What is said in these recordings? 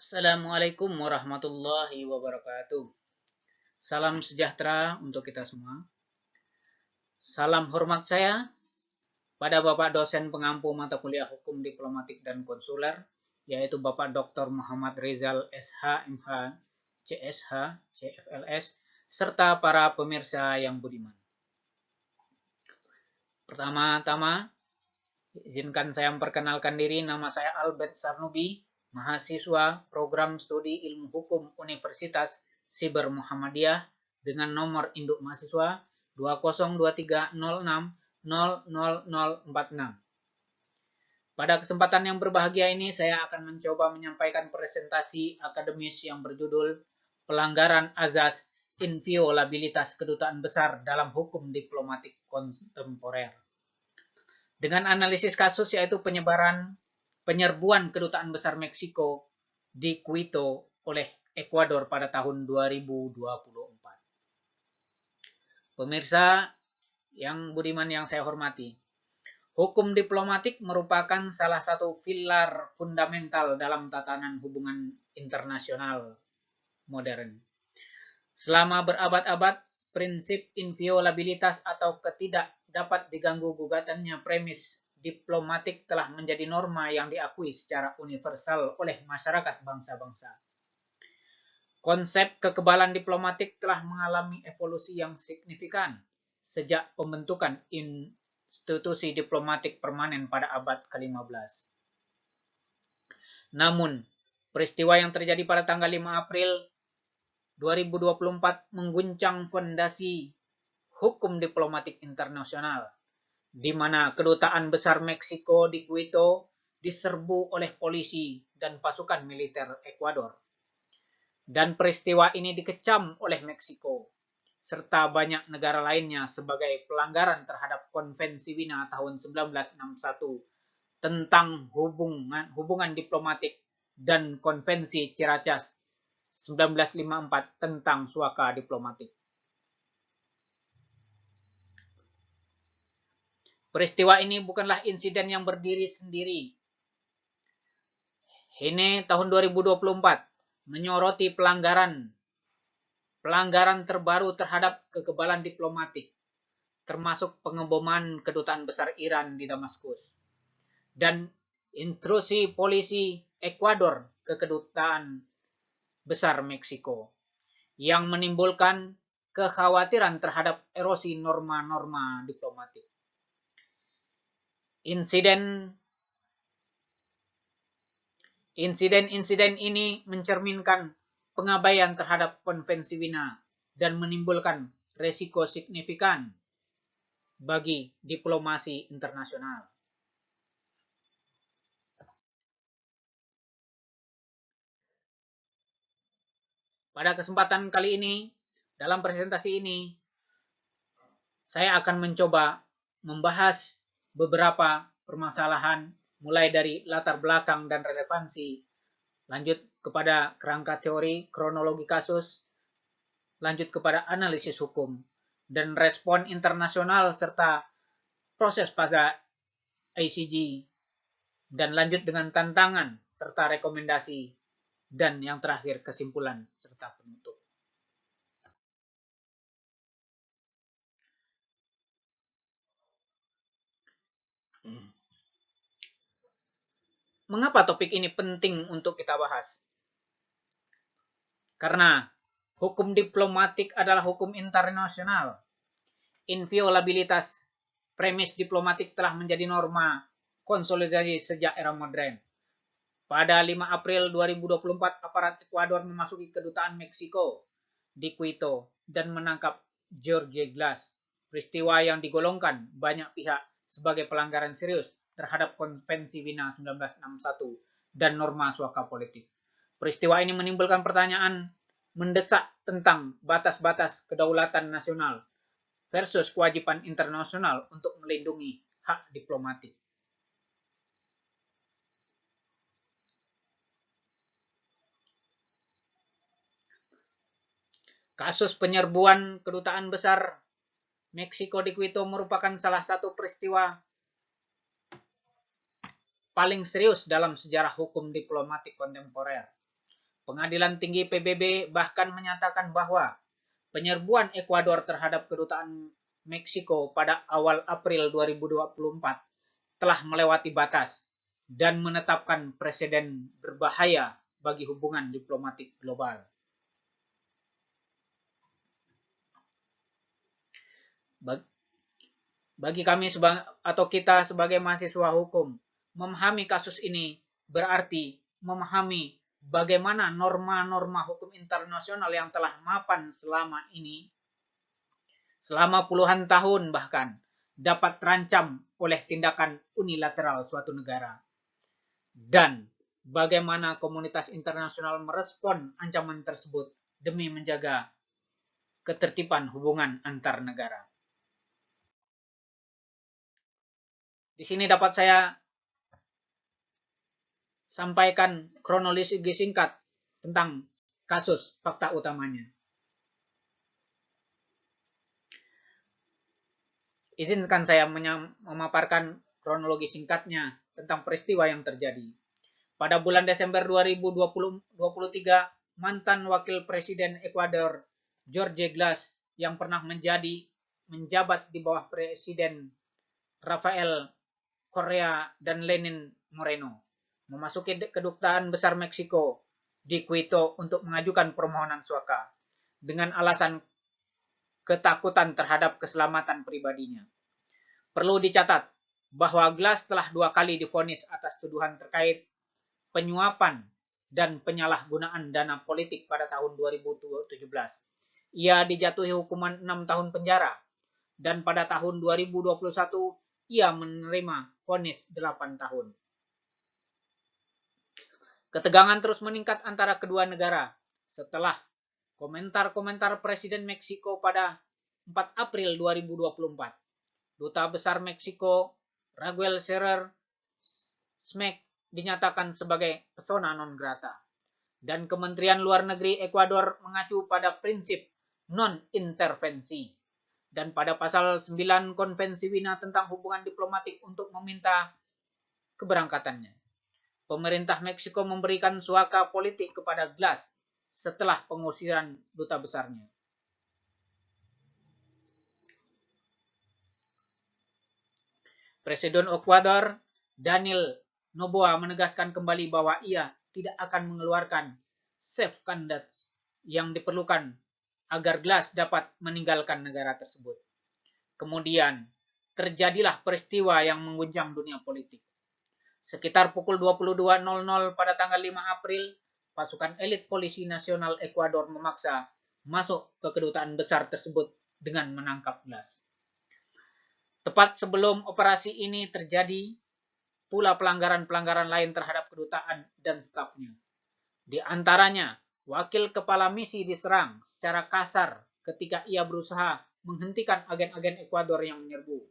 Assalamualaikum warahmatullahi wabarakatuh. Salam sejahtera untuk kita semua. Salam hormat saya pada Bapak dosen pengampu mata kuliah Hukum Diplomatik dan Konsuler, yaitu Bapak Dr. Muhammad Rizal SH, MH, CSH, CFLS, serta para pemirsa yang budiman. Pertama-tama, izinkan saya memperkenalkan diri. Nama saya Albert Sarnubi, mahasiswa program studi ilmu hukum Universitas Siber Muhammadiyah dengan nomor induk mahasiswa 202306000046. Pada kesempatan yang berbahagia ini, saya akan mencoba menyampaikan presentasi akademis yang berjudul Pelanggaran Azas Inviolabilitas Kedutaan Besar dalam Hukum Diplomatik Kontemporer. Dengan analisis kasus yaitu penyerbuan Kedutaan Besar Meksiko di Quito oleh Ekuador pada tahun 2024. Pemirsa yang budiman yang saya hormati, hukum diplomatik merupakan salah satu pilar fundamental dalam tatanan hubungan internasional modern. Selama berabad-abad, prinsip inviolabilitas atau ketidak dapat diganggu gugatannya premis diplomatik telah menjadi norma yang diakui secara universal oleh masyarakat bangsa-bangsa. Konsep kekebalan diplomatik telah mengalami evolusi yang signifikan sejak pembentukan institusi diplomatik permanen pada abad ke-15. Namun, peristiwa yang terjadi pada tanggal 5 April 2024 mengguncang fondasi hukum diplomatik internasional, di mana Kedutaan Besar Meksiko di Quito diserbu oleh polisi dan pasukan militer Ekuador. Dan peristiwa ini dikecam oleh Meksiko, serta banyak negara lainnya sebagai pelanggaran terhadap Konvensi Wina tahun 1961 tentang hubungan diplomatik dan Konvensi Ciracas 1954 tentang suaka diplomatik. Peristiwa ini bukanlah insiden yang berdiri sendiri. Ini tahun 2024 menyoroti pelanggaran terbaru terhadap kekebalan diplomatik, termasuk pengeboman Kedutaan Besar Iran di Damaskus dan intrusi polisi Ekuador ke Kedutaan Besar Meksiko yang menimbulkan kekhawatiran terhadap erosi norma-norma diplomatik. Insiden ini mencerminkan pengabaian terhadap Konvensi Wina dan menimbulkan resiko signifikan bagi diplomasi internasional. Pada kesempatan kali ini, dalam presentasi ini, saya akan mencoba membahas beberapa permasalahan mulai dari latar belakang dan relevansi, lanjut kepada kerangka teori, kronologi kasus, lanjut kepada analisis hukum, dan respon internasional serta proses pada ICG, dan lanjut dengan tantangan serta rekomendasi, dan yang terakhir kesimpulan serta penutup. Mengapa topik ini penting untuk kita bahas? Karena hukum diplomatik adalah hukum internasional. Inviolabilitas premis diplomatik telah menjadi norma konsolidasi sejak era modern. Pada 5 April 2024, aparat Ekuador memasuki Kedutaan Meksiko di Quito dan menangkap Jorge Glass, peristiwa yang digolongkan banyak pihak sebagai pelanggaran serius terhadap Konvensi Wina 1961 dan norma suaka politik. Peristiwa ini menimbulkan pertanyaan mendesak tentang batas-batas kedaulatan nasional versus kewajiban internasional untuk melindungi hak diplomatik. Kasus penyerbuan Kedutaan Besar Meksiko di Quito merupakan salah satu peristiwa paling serius dalam sejarah hukum diplomatik kontemporer. Pengadilan Tinggi PBB bahkan menyatakan bahwa penyerbuan Ekuador terhadap kedutaan Meksiko pada awal April 2024 telah melewati batas dan menetapkan presiden berbahaya bagi hubungan diplomatik global. Bagi kami atau kita sebagai mahasiswa hukum, memahami kasus ini berarti memahami bagaimana norma-norma hukum internasional yang telah mapan selama ini, selama puluhan tahun bahkan, dapat terancam oleh tindakan unilateral suatu negara. Dan bagaimana komunitas internasional merespon ancaman tersebut demi menjaga ketertiban hubungan antar negara. Di sini dapat saya sampaikan kronologi singkat tentang kasus fakta utamanya. Izinkan saya memaparkan kronologi singkatnya tentang peristiwa yang terjadi. Pada bulan Desember 2023, mantan wakil presiden Ekuador, Jorge Glass, yang pernah menjabat di bawah Presiden Rafael Correa dan Lenin Moreno, memasuki kedutaan besar Meksiko di Quito untuk mengajukan permohonan suaka dengan alasan ketakutan terhadap keselamatan pribadinya. Perlu dicatat bahwa Glass telah 2 kali divonis atas tuduhan terkait penyuapan dan penyalahgunaan dana politik pada tahun 2017. Ia dijatuhi hukuman 6 tahun penjara dan pada tahun 2021 ia menerima vonis 8 tahun. Ketegangan terus meningkat antara kedua negara setelah komentar-komentar Presiden Meksiko pada 4 April 2024. Duta Besar Meksiko, Raguel Scherer Smek, dinyatakan sebagai persona non grata. Dan Kementerian Luar Negeri Ekuador mengacu pada prinsip non-intervensi dan pada pasal 9 Konvensi Wina tentang hubungan diplomatik untuk meminta keberangkatannya. Pemerintah Meksiko memberikan suaka politik kepada Glass setelah pengusiran duta besarnya. Presiden Ekuador, Daniel Noboa, menegaskan kembali bahwa ia tidak akan mengeluarkan safeguards yang diperlukan agar Glass dapat meninggalkan negara tersebut. Kemudian, terjadilah peristiwa yang mengguncang dunia politik. Sekitar pukul 22.00 pada tanggal 5 April, pasukan elit polisi nasional Ekuador memaksa masuk ke kedutaan besar tersebut dengan menangkap Glass. Tepat sebelum operasi ini terjadi pula pelanggaran-pelanggaran lain terhadap kedutaan dan stafnya. Di antaranya, wakil kepala misi diserang secara kasar ketika ia berusaha menghentikan agen-agen Ekuador yang menyerbu.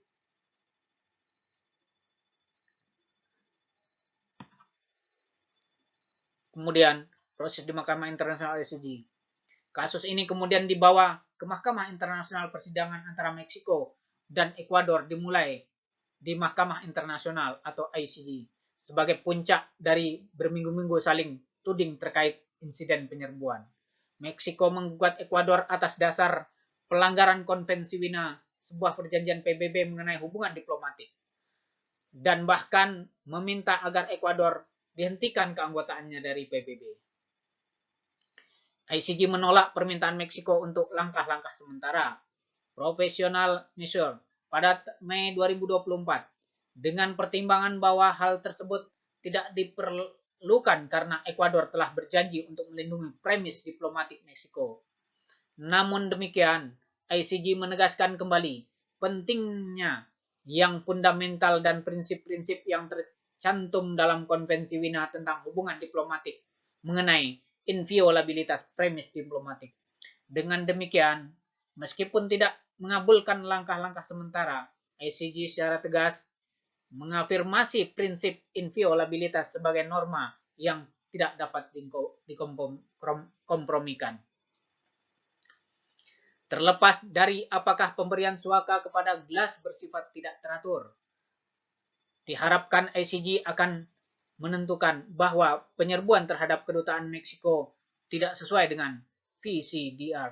Kemudian, proses di Mahkamah Internasional ICJ. Kasus ini kemudian dibawa ke Mahkamah Internasional Persidangan antara Meksiko dan Ekuador dimulai di Mahkamah Internasional atau ICJ sebagai puncak dari berminggu-minggu saling tuding terkait insiden penyerbuan. Meksiko menggugat Ekuador atas dasar pelanggaran Konvensi Wina, sebuah perjanjian PBB mengenai hubungan diplomatik, dan bahkan meminta agar Ekuador dihentikan keanggotaannya dari PBB. ICJ menolak permintaan Meksiko untuk langkah-langkah sementara profesional measure pada Mei 2024 dengan pertimbangan bahwa hal tersebut tidak diperlukan karena Ekuador telah berjanji untuk melindungi premis diplomatik Meksiko. Namun demikian, ICJ menegaskan kembali pentingnya yang fundamental dan prinsip-prinsip yang tercantum dalam Konvensi Wina tentang hubungan diplomatik mengenai inviolabilitas premis diplomatik. Dengan demikian, meskipun tidak mengabulkan langkah-langkah sementara, ICJ secara tegas mengafirmasi prinsip inviolabilitas sebagai norma yang tidak dapat dikompromikan. Terlepas dari apakah pemberian suaka kepada Glass bersifat tidak teratur, diharapkan ICJ akan menentukan bahwa penyerbuan terhadap kedutaan Meksiko tidak sesuai dengan VCDR.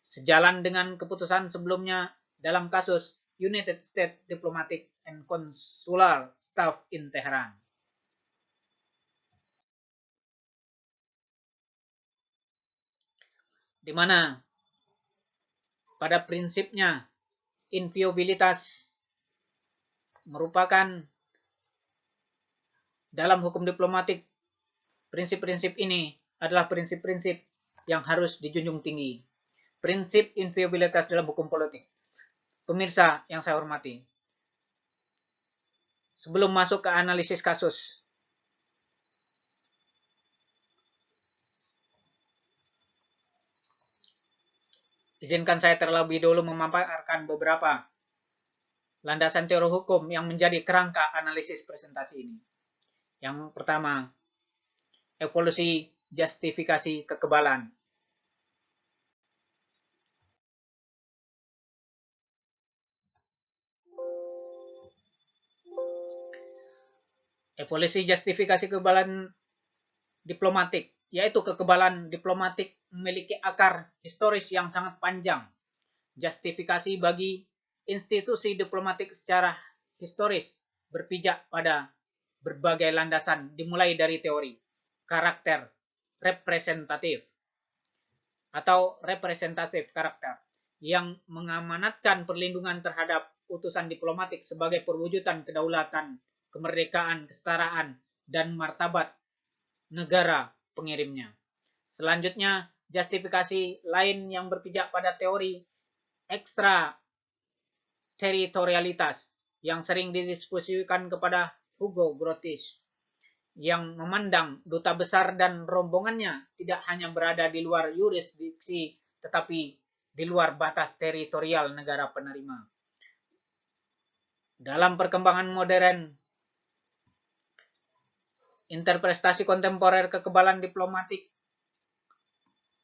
Sejalan dengan keputusan sebelumnya dalam kasus United States Diplomatic and Consular Staff in Tehran. Di mana pada prinsipnya inviolabilitas merupakan dalam hukum diplomatik, prinsip-prinsip ini adalah prinsip-prinsip yang harus dijunjung tinggi. Prinsip inviolabilitas dalam hukum politik. Pemirsa yang saya hormati, sebelum masuk ke analisis kasus, izinkan saya terlebih dahulu memaparkan beberapa landasan teori hukum yang menjadi kerangka analisis presentasi ini. Yang pertama, evolusi justifikasi kekebalan. Evolusi justifikasi kekebalan diplomatik, yaitu kekebalan diplomatik memiliki akar historis yang sangat panjang. Justifikasi bagi institusi diplomatik secara historis berpijak pada berbagai landasan, dimulai dari teori, karakter, representatif, atau representatif karakter, yang mengamanatkan perlindungan terhadap utusan diplomatik sebagai perwujudan kedaulatan, kemerdekaan, kesetaraan, dan martabat negara pengirimnya. Selanjutnya, justifikasi lain yang berpijak pada teori ekstra teritorialitas yang sering didiskusikan kepada Hugo Grotius, yang memandang duta besar dan rombongannya tidak hanya berada di luar yurisdiksi tetapi di luar batas teritorial negara penerima. Dalam perkembangan modern, interpretasi kontemporer kekebalan diplomatik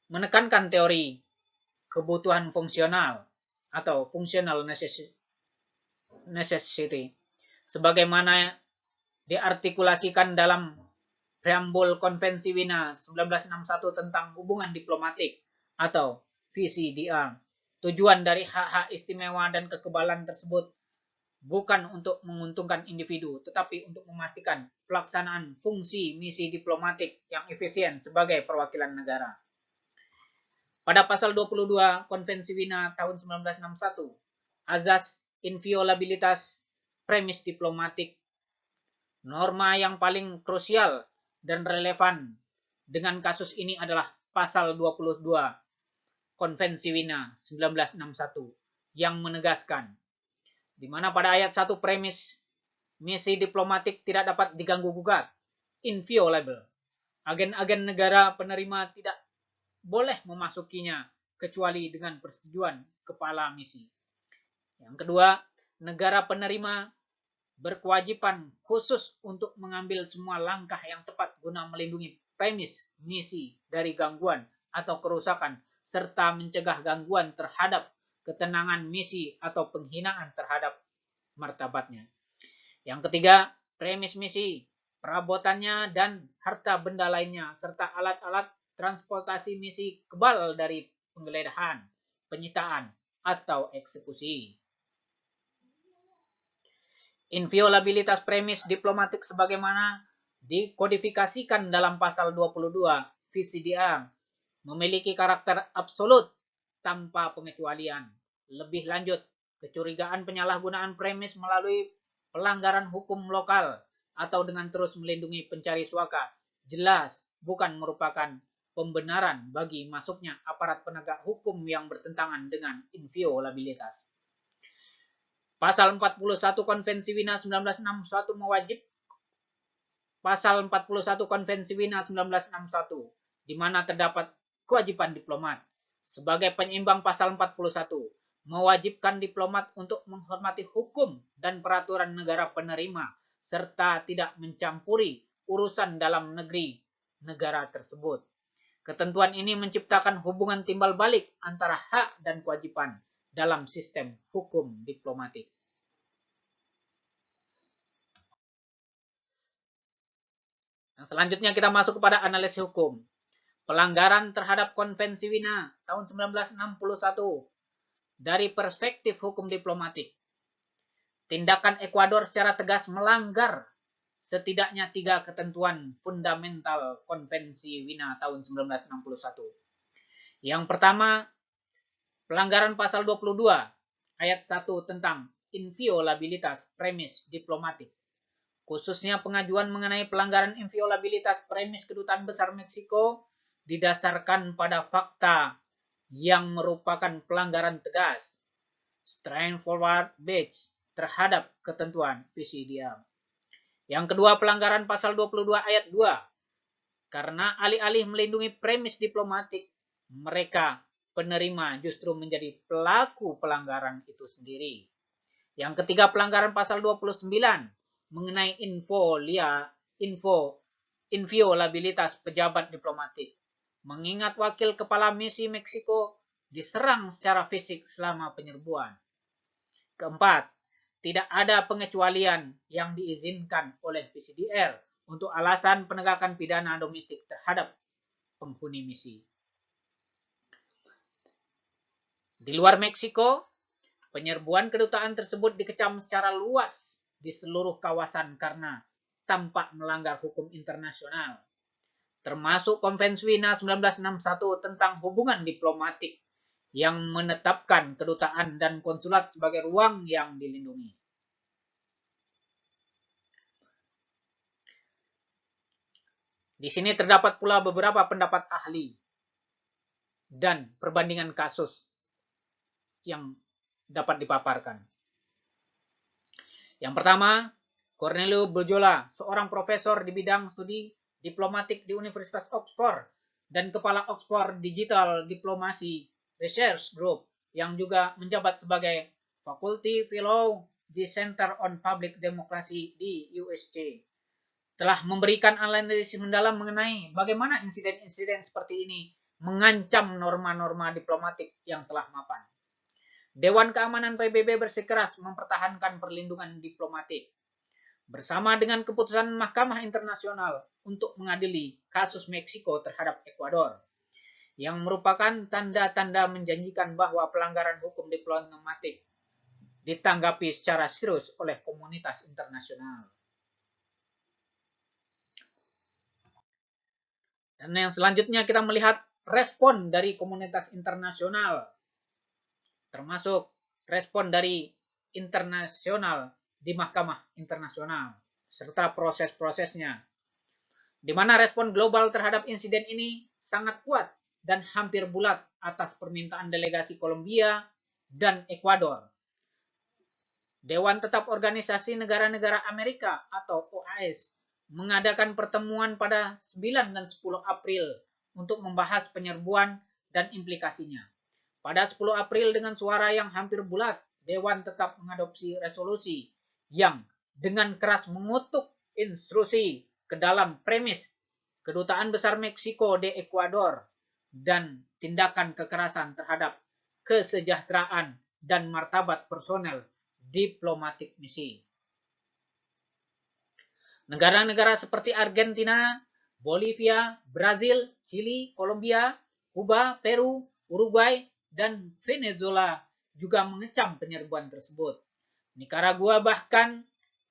menekankan teori kebutuhan fungsional atau functional necessity sebagaimana diartikulasikan dalam preambul Konvensi Wina 1961 tentang hubungan diplomatik atau VCDR. Tujuan dari hak-hak istimewa dan kekebalan tersebut bukan untuk menguntungkan individu, tetapi untuk memastikan pelaksanaan fungsi misi diplomatik yang efisien sebagai perwakilan negara. Pada pasal 22 Konvensi Wina tahun 1961, azas inviolabilitas premis diplomatik, norma yang paling krusial dan relevan dengan kasus ini adalah pasal 22 Konvensi Wina 1961 yang menegaskan di mana pada ayat 1 premis misi diplomatik tidak dapat diganggu-gugat, inviolable. Agen-agen negara penerima tidak boleh memasukinya kecuali dengan persetujuan kepala misi. Yang kedua, negara penerima berkewajiban khusus untuk mengambil semua langkah yang tepat guna melindungi premis misi dari gangguan atau kerusakan serta mencegah gangguan terhadap ketenangan misi atau penghinaan terhadap martabatnya. Yang ketiga, premis misi, perabotannya dan harta benda lainnya serta alat-alat transportasi misi kebal dari penggeledahan, penyitaan, atau eksekusi. Inviolabilitas premis diplomatik sebagaimana dikodifikasikan dalam pasal 22 VCDR memiliki karakter absolut tanpa pengecualian. Lebih lanjut, kecurigaan penyalahgunaan premis melalui pelanggaran hukum lokal atau dengan terus melindungi pencari suaka jelas bukan merupakan pembenaran bagi masuknya aparat penegak hukum yang bertentangan dengan inviolabilitas. Pasal 41 Konvensi Wina 1961 mewajib Pasal 41 Konvensi Wina 1961 di mana terdapat kewajiban diplomat sebagai penyeimbang pasal 41 mewajibkan diplomat untuk menghormati hukum dan peraturan negara penerima serta tidak mencampuri urusan dalam negeri negara tersebut. Ketentuan ini menciptakan hubungan timbal balik antara hak dan kewajiban dalam sistem hukum diplomatik. Nah, selanjutnya kita masuk kepada analisis hukum. pelanggaran terhadap Konvensi Wina tahun 1961 dari perspektif hukum diplomatik. Tindakan Ekuador secara tegas melanggar setidaknya 3 ketentuan fundamental Konvensi Wina tahun 1961. Yang pertama, pelanggaran pasal 22 ayat 1 tentang inviolabilitas premis diplomatik. Khususnya pengajuan mengenai pelanggaran inviolabilitas premis Kedutaan Besar Meksiko didasarkan pada fakta yang merupakan pelanggaran tegas, straightforward breach terhadap ketentuan PCDM. Yang kedua, pelanggaran pasal 22 ayat 2. Karena alih-alih melindungi premis diplomatik, mereka penerima justru menjadi pelaku pelanggaran itu sendiri. Yang ketiga, pelanggaran pasal 29 mengenai inviolabilitas pejabat diplomatik. Mengingat wakil kepala misi Meksiko diserang secara fisik selama penyerbuan. Keempat, tidak ada pengecualian yang diizinkan oleh PCDR untuk alasan penegakan pidana domestik terhadap penghuni misi. Di luar Meksiko, penyerbuan kedutaan tersebut dikecam secara luas di seluruh kawasan karena tampak melanggar hukum internasional, termasuk Konvensi Wina 1961 tentang hubungan diplomatik yang menetapkan kedutaan dan konsulat sebagai ruang yang dilindungi. Di sini terdapat pula beberapa pendapat ahli dan perbandingan kasus yang dapat dipaparkan. Yang pertama, Cornelio Brojola, seorang profesor di bidang studi diplomatik di Universitas Oxford dan kepala Oxford Digital Diplomacy Research Group yang juga menjabat sebagai Faculty Fellow di Center on Public Democracy di USC, telah memberikan analisis mendalam mengenai bagaimana insiden-insiden seperti ini mengancam norma-norma diplomatik yang telah mapan. Dewan Keamanan PBB bersikeras mempertahankan perlindungan diplomatik bersama dengan keputusan Mahkamah Internasional untuk mengadili kasus Meksiko terhadap Ekuador, yang merupakan tanda-tanda menjanjikan bahwa pelanggaran hukum diplomatik ditanggapi secara serius oleh komunitas internasional. Dan yang selanjutnya kita melihat respon dari komunitas internasional, termasuk respon dari internasional di Mahkamah Internasional, serta proses-prosesnya, di mana respon global terhadap insiden ini sangat kuat dan hampir bulat atas permintaan delegasi Kolombia dan Ekuador. Dewan Tetap Organisasi Negara-Negara Amerika atau OAS mengadakan pertemuan pada 9 dan 10 April untuk membahas penyerbuan dan implikasinya. Pada 10 April dengan suara yang hampir bulat, Dewan tetap mengadopsi resolusi yang dengan keras mengutuk instruksi ke dalam premis Kedutaan Besar Meksiko di Ekuador dan tindakan kekerasan terhadap kesejahteraan dan martabat personel diplomatik misi. Negara-negara seperti Argentina, Bolivia, Brazil, Chili, Kolombia, Kuba, Peru, Uruguay, dan Venezuela juga mengecam penyerbuan tersebut. Nicaragua bahkan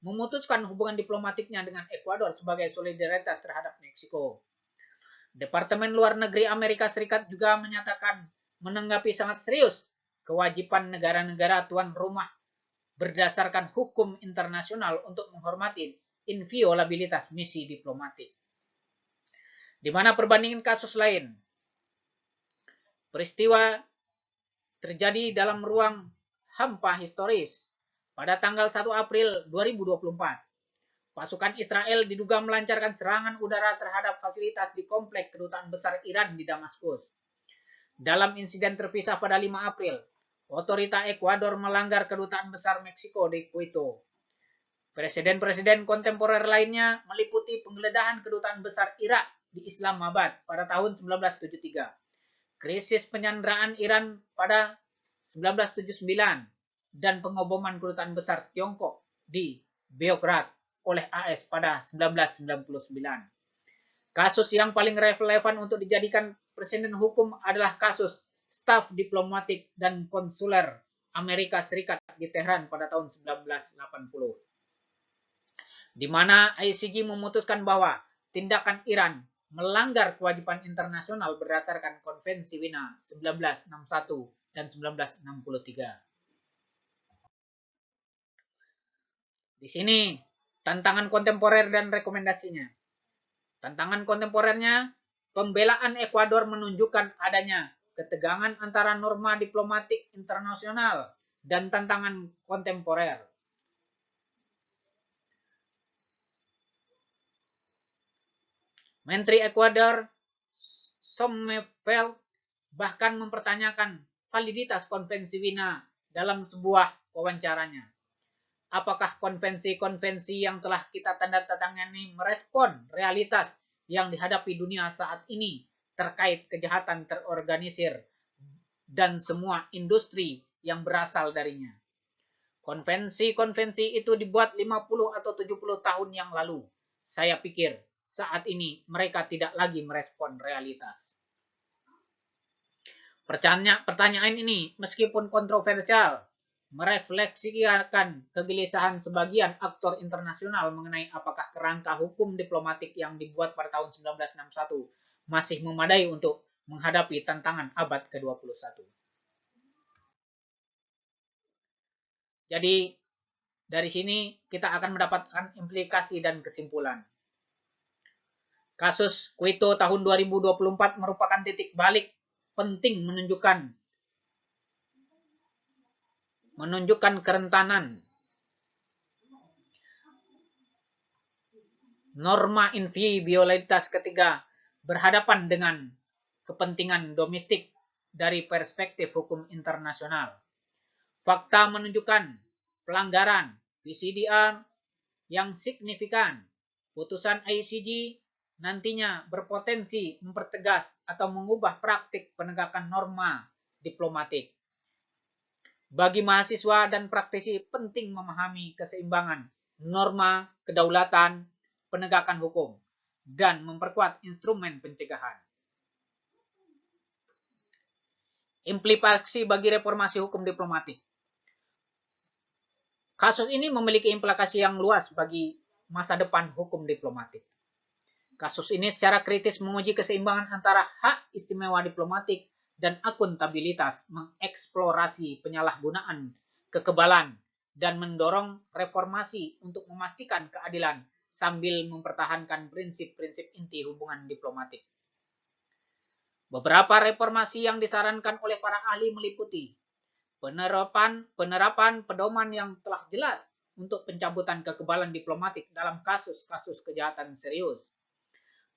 memutuskan hubungan diplomatiknya dengan Ekuador sebagai solidaritas terhadap Meksiko. Departemen Luar Negeri Amerika Serikat juga menyatakan menanggapi sangat serius kewajiban negara-negara tuan rumah berdasarkan hukum internasional untuk menghormati inviolabilitas misi diplomatik. Di mana perbandingan kasus lain, peristiwa terjadi dalam ruang hampa historis pada tanggal 1 April 2024. Pasukan Israel diduga melancarkan serangan udara terhadap fasilitas di komplek Kedutaan Besar Iran di Damaskus. Dalam insiden terpisah pada 5 April, otorita Ekuador melanggar Kedutaan Besar Meksiko di Quito. Presiden-presiden kontemporer lainnya meliputi penggeledahan Kedutaan Besar Irak di Islamabad pada tahun 1973, krisis penyanderaan Iran pada 1979, dan pengoboman Kedutaan Besar Tiongkok di Beograd oleh AS pada 1999. Kasus yang paling relevan untuk dijadikan presiden hukum adalah kasus staf diplomatik dan konsuler Amerika Serikat di Tehran pada tahun 1980. Di mana ICJ memutuskan bahwa tindakan Iran melanggar kewajiban internasional berdasarkan Konvensi Wina 1961 dan 1963. Di sini tantangan kontemporer dan rekomendasinya. Tantangan kontemporernya, pembelaan Ekuador menunjukkan adanya ketegangan antara norma diplomatik internasional dan tantangan kontemporer. Menteri Ekuador Sommerfeld bahkan mempertanyakan validitas Konvensi Wina dalam sebuah wawancaranya. Apakah konvensi-konvensi yang telah kita tandatangani merespon realitas yang dihadapi dunia saat ini terkait kejahatan terorganisir dan semua industri yang berasal darinya? Konvensi-konvensi itu dibuat 50 atau 70 tahun yang lalu. Saya pikir saat ini mereka tidak lagi merespon realitas. Pertanyaan ini meskipun kontroversial, merefleksikan kegelisahan sebagian aktor internasional mengenai apakah kerangka hukum diplomatik yang dibuat pada tahun 1961 masih memadai untuk menghadapi tantangan abad ke-21. Jadi, dari sini kita akan mendapatkan implikasi dan kesimpulan. Kasus Quito tahun 2024 merupakan titik balik penting menunjukkan kerentanan norma inviolabilitas ketika berhadapan dengan kepentingan domestik dari perspektif hukum internasional. Fakta menunjukkan pelanggaran PCDR yang signifikan. Putusan ICJ nantinya berpotensi mempertegas atau mengubah praktik penegakan norma diplomatik. Bagi mahasiswa dan praktisi penting memahami keseimbangan norma, kedaulatan, penegakan hukum, dan memperkuat instrumen pencegahan. Implikasi bagi reformasi hukum diplomatik. Kasus ini memiliki implikasi yang luas bagi masa depan hukum diplomatik. Kasus ini secara kritis menguji keseimbangan antara hak istimewa diplomatik dan akuntabilitas, mengeksplorasi penyalahgunaan kekebalan, dan mendorong reformasi untuk memastikan keadilan sambil mempertahankan prinsip-prinsip inti hubungan diplomatik. Beberapa reformasi yang disarankan oleh para ahli meliputi penerapan pedoman yang telah jelas untuk pencabutan kekebalan diplomatik dalam kasus-kasus kejahatan serius,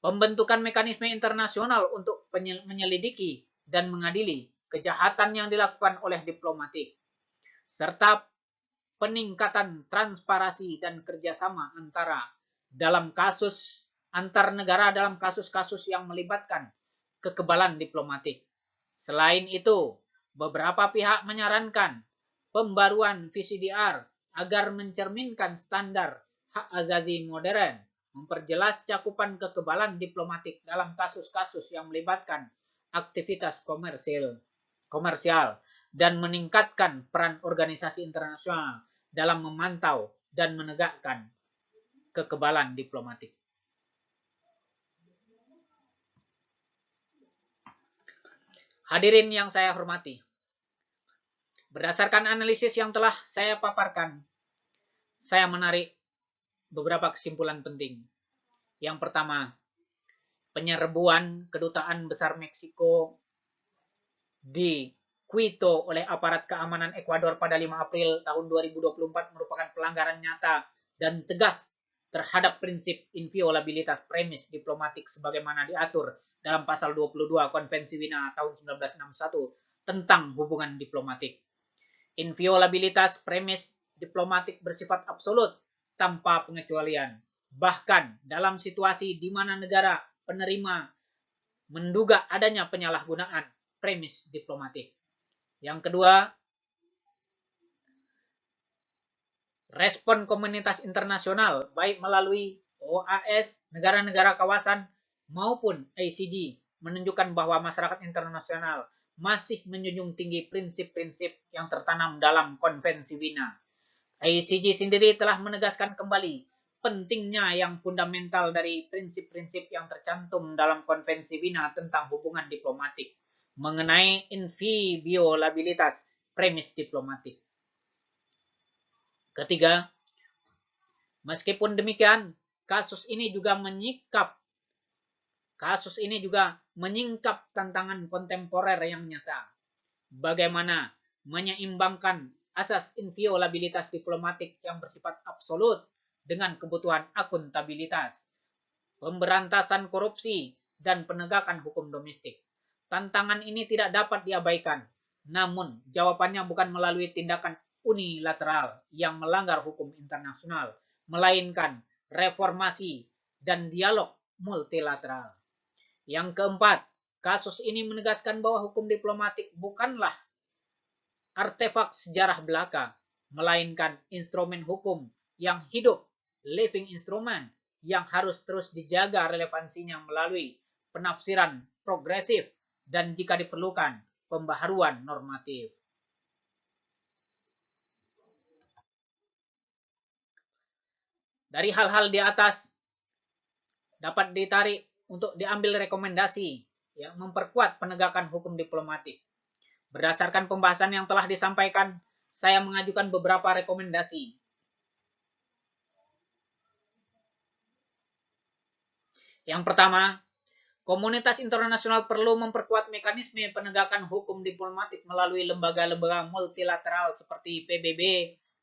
pembentukan mekanisme internasional untuk menyelidiki dan mengadili kejahatan yang dilakukan oleh diplomatik, serta peningkatan transparansi dan kerjasama dalam kasus antar negara dalam kasus-kasus yang melibatkan kekebalan diplomatik. Selain itu, beberapa pihak menyarankan pembaruan VCDR agar mencerminkan standar hak asasi modern, memperjelas cakupan kekebalan diplomatik dalam kasus-kasus yang melibatkan aktivitas komersial, dan meningkatkan peran organisasi internasional dalam memantau dan menegakkan kekebalan diplomatik. Hadirin yang saya hormati, berdasarkan analisis yang telah saya paparkan, saya menarik beberapa kesimpulan penting. Yang pertama, penyerbuan Kedutaan Besar Meksiko di Quito oleh aparat keamanan Ekuador pada 5 April tahun 2024 merupakan pelanggaran nyata dan tegas terhadap prinsip inviolabilitas premis diplomatik sebagaimana diatur dalam pasal 22 Konvensi Wina tahun 1961 tentang hubungan diplomatik. Inviolabilitas premis diplomatik bersifat absolut tanpa pengecualian. Bahkan dalam situasi di mana negara penerima menduga adanya penyalahgunaan premis diplomatik. Yang kedua, respon komunitas internasional baik melalui OAS, negara-negara kawasan, maupun ICG menunjukkan bahwa masyarakat internasional masih menjunjung tinggi prinsip-prinsip yang tertanam dalam Konvensi Wina. ICG sendiri telah menegaskan kembali pentingnya yang fundamental dari prinsip-prinsip yang tercantum dalam Konvensi Wina tentang hubungan diplomatik mengenai inviolabilitas premis diplomatik. Ketiga, meskipun demikian, kasus ini juga menyingkap tantangan kontemporer yang nyata. Bagaimana menyeimbangkan asas inviolabilitas diplomatik yang bersifat absolut dengan kebutuhan akuntabilitas, pemberantasan korupsi, dan penegakan hukum domestik. Tantangan ini tidak dapat diabaikan, namun jawabannya bukan melalui tindakan unilateral yang melanggar hukum internasional, melainkan reformasi dan dialog multilateral. Yang keempat, kasus ini menegaskan bahwa hukum diplomatik bukanlah artefak sejarah belaka, melainkan instrumen hukum yang hidup, living instrument, yang harus terus dijaga relevansinya melalui penafsiran progresif dan jika diperlukan, pembaharuan normatif. Dari hal-hal di atas dapat ditarik untuk diambil rekomendasi ya, memperkuat penegakan hukum diplomatik. Berdasarkan pembahasan yang telah disampaikan, saya mengajukan beberapa rekomendasi. Yang pertama, komunitas internasional perlu memperkuat mekanisme penegakan hukum diplomatik melalui lembaga-lembaga multilateral seperti PBB,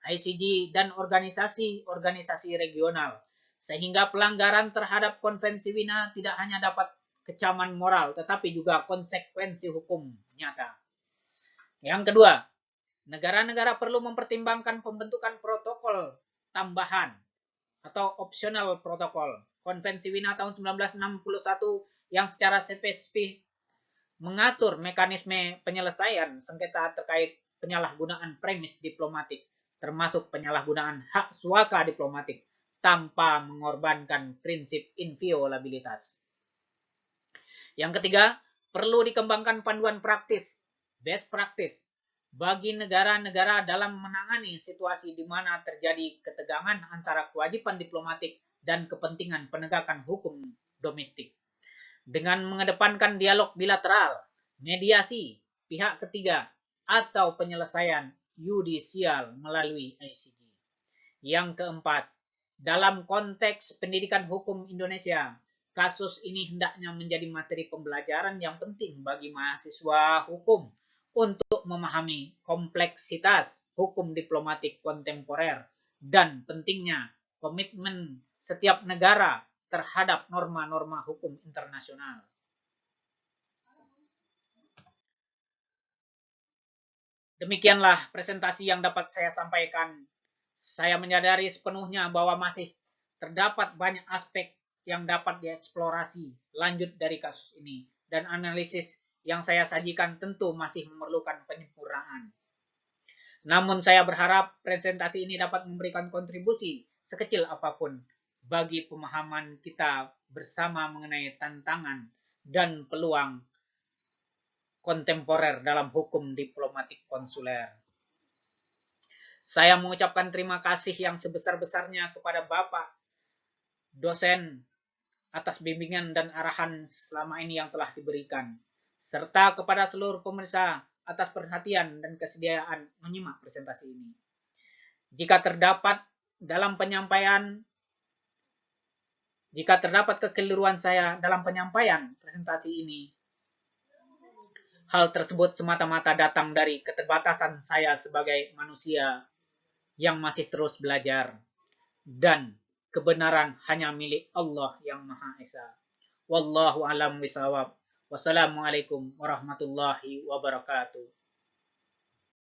ICG, dan organisasi-organisasi regional, sehingga pelanggaran terhadap Konvensi Wina tidak hanya dapat kecaman moral, tetapi juga konsekuensi hukum nyata. Yang kedua, negara-negara perlu mempertimbangkan pembentukan protokol tambahan atau optional protokol Konvensi Wina tahun 1961 yang secara spesifik mengatur mekanisme penyelesaian sengketa terkait penyalahgunaan premis diplomatik, termasuk penyalahgunaan hak suaka diplomatik tanpa mengorbankan prinsip inviolabilitas. Yang ketiga, perlu dikembangkan panduan praktis, best practice, bagi negara-negara dalam menangani situasi di mana terjadi ketegangan antara kewajiban diplomatik dan kepentingan penegakan hukum domestik. Dengan mengedepankan dialog bilateral, mediasi, pihak ketiga, atau penyelesaian yudisial melalui ICG. Yang keempat, dalam konteks pendidikan hukum Indonesia, kasus ini hendaknya menjadi materi pembelajaran yang penting bagi mahasiswa hukum untuk memahami kompleksitas hukum diplomatik kontemporer dan pentingnya komitmen setiap negara terhadap norma-norma hukum internasional. Demikianlah presentasi yang dapat saya sampaikan. Saya menyadari sepenuhnya bahwa masih terdapat banyak aspek yang dapat dieksplorasi lanjut dari kasus ini, dan analisis yang saya sajikan tentu masih memerlukan penyempurnaan. Namun saya berharap presentasi ini dapat memberikan kontribusi sekecil apapun bagi pemahaman kita bersama mengenai tantangan dan peluang kontemporer dalam hukum diplomatik konsuler. Saya mengucapkan terima kasih yang sebesar-besarnya kepada Bapak dosen atas bimbingan dan arahan selama ini yang telah diberikan, serta kepada seluruh pemirsa atas perhatian dan kesediaan menyimak presentasi ini. Jika terdapat kekeliruan saya dalam penyampaian presentasi ini, hal tersebut semata-mata datang dari keterbatasan saya sebagai manusia yang masih terus belajar, dan kebenaran hanya milik Allah yang Maha Esa. Wallahu a'lam bishawab. Wassalamualaikum warahmatullahi wabarakatuh.